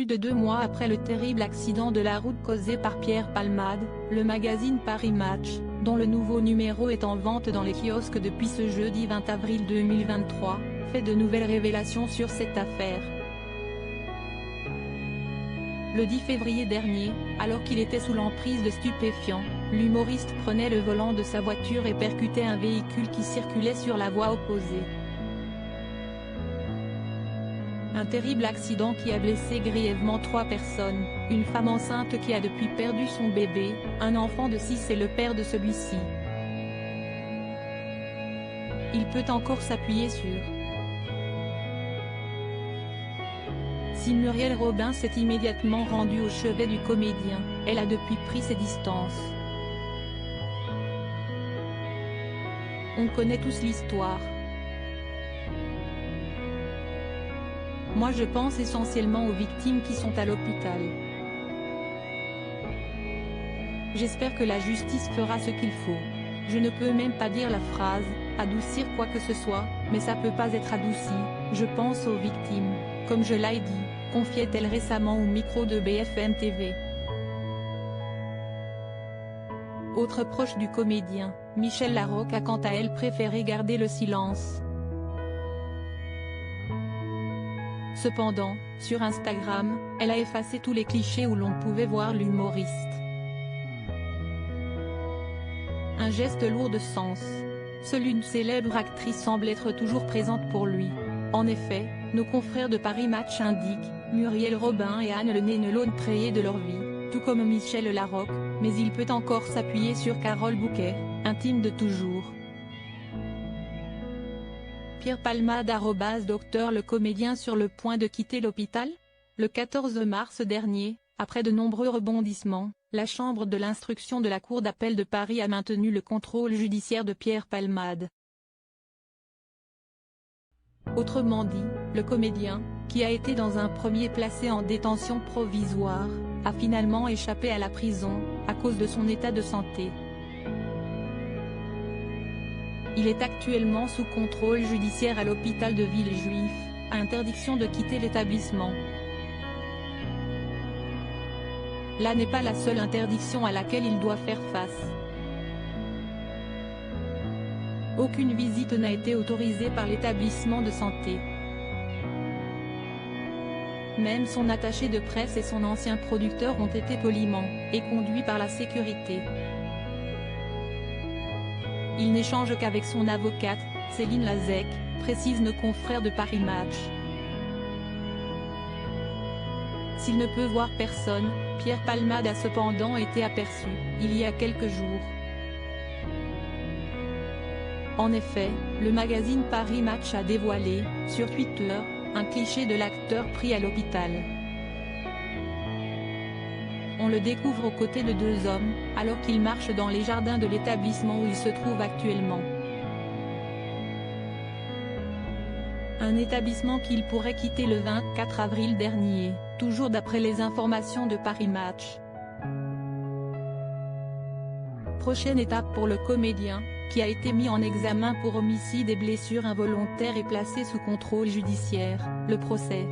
Plus de 2 mois après le terrible accident de la route causé par Pierre Palmade, le magazine Paris Match, dont le nouveau numéro est en vente dans les kiosques depuis ce jeudi 20 avril 2023, fait de nouvelles révélations sur cette affaire. Le 10 février dernier, alors qu'il était sous l'emprise de stupéfiants, l'humoriste prenait le volant de sa voiture et percutait un véhicule qui circulait sur la voie opposée. Un terrible accident qui a blessé grièvement 3 personnes, une femme enceinte qui a depuis perdu son bébé, un enfant de 6 et le père de celui-ci. Il peut encore s'appuyer sur. Si Muriel Robin s'est immédiatement rendue au chevet du comédien, elle a depuis pris ses distances. On connaît tous l'histoire. Moi je pense essentiellement aux victimes qui sont à l'hôpital. J'espère que la justice fera ce qu'il faut. Je ne peux même pas dire la phrase « adoucir quoi que ce soit », mais ça peut pas être adouci, je pense aux victimes, comme je l'ai dit, confiait-elle récemment au micro de BFM TV. Autre proche du comédien, Michel Larocque a quant à elle préféré garder le silence. Cependant, sur Instagram, elle a effacé tous les clichés où l'on pouvait voir l'humoriste. Un geste lourd de sens. Seule une célèbre actrice semble être toujours présente pour lui. En effet, nos confrères de Paris Match indiquent, Muriel Robin et Anne Lenné ne l'ont créé de leur vie, tout comme Michel Larocque, mais il peut encore s'appuyer sur Carole Bouquet, intime de toujours. Pierre Palmade @docteur le comédien sur le point de quitter l'hôpital? Le 14 mars dernier, après de nombreux rebondissements, la chambre de l'instruction de la Cour d'appel de Paris a maintenu le contrôle judiciaire de Pierre Palmade. Autrement dit, le comédien, qui a été dans un premier placé en détention provisoire, a finalement échappé à la prison, à cause de son état de santé. Il est actuellement sous contrôle judiciaire à l'hôpital de Villejuif, à interdiction de quitter l'établissement. Là n'est pas la seule interdiction à laquelle il doit faire face. Aucune visite n'a été autorisée par l'établissement de santé. Même son attaché de presse et son ancien producteur ont été poliment et conduits par la sécurité. Il n'échange qu'avec son avocate, Céline Lazec, précise nos confrères de Paris Match. S'il ne peut voir personne, Pierre Palmade a cependant été aperçu, il y a quelques jours. En effet, le magazine Paris Match a dévoilé, sur Twitter, un cliché de l'acteur pris à l'hôpital. On le découvre aux côtés de 2 hommes, alors qu'il marche dans les jardins de l'établissement où il se trouve actuellement. Un établissement qu'il pourrait quitter le 24 avril dernier, toujours d'après les informations de Paris Match. Prochaine étape pour le comédien, qui a été mis en examen pour homicide et blessures involontaires et placé sous contrôle judiciaire, le procès.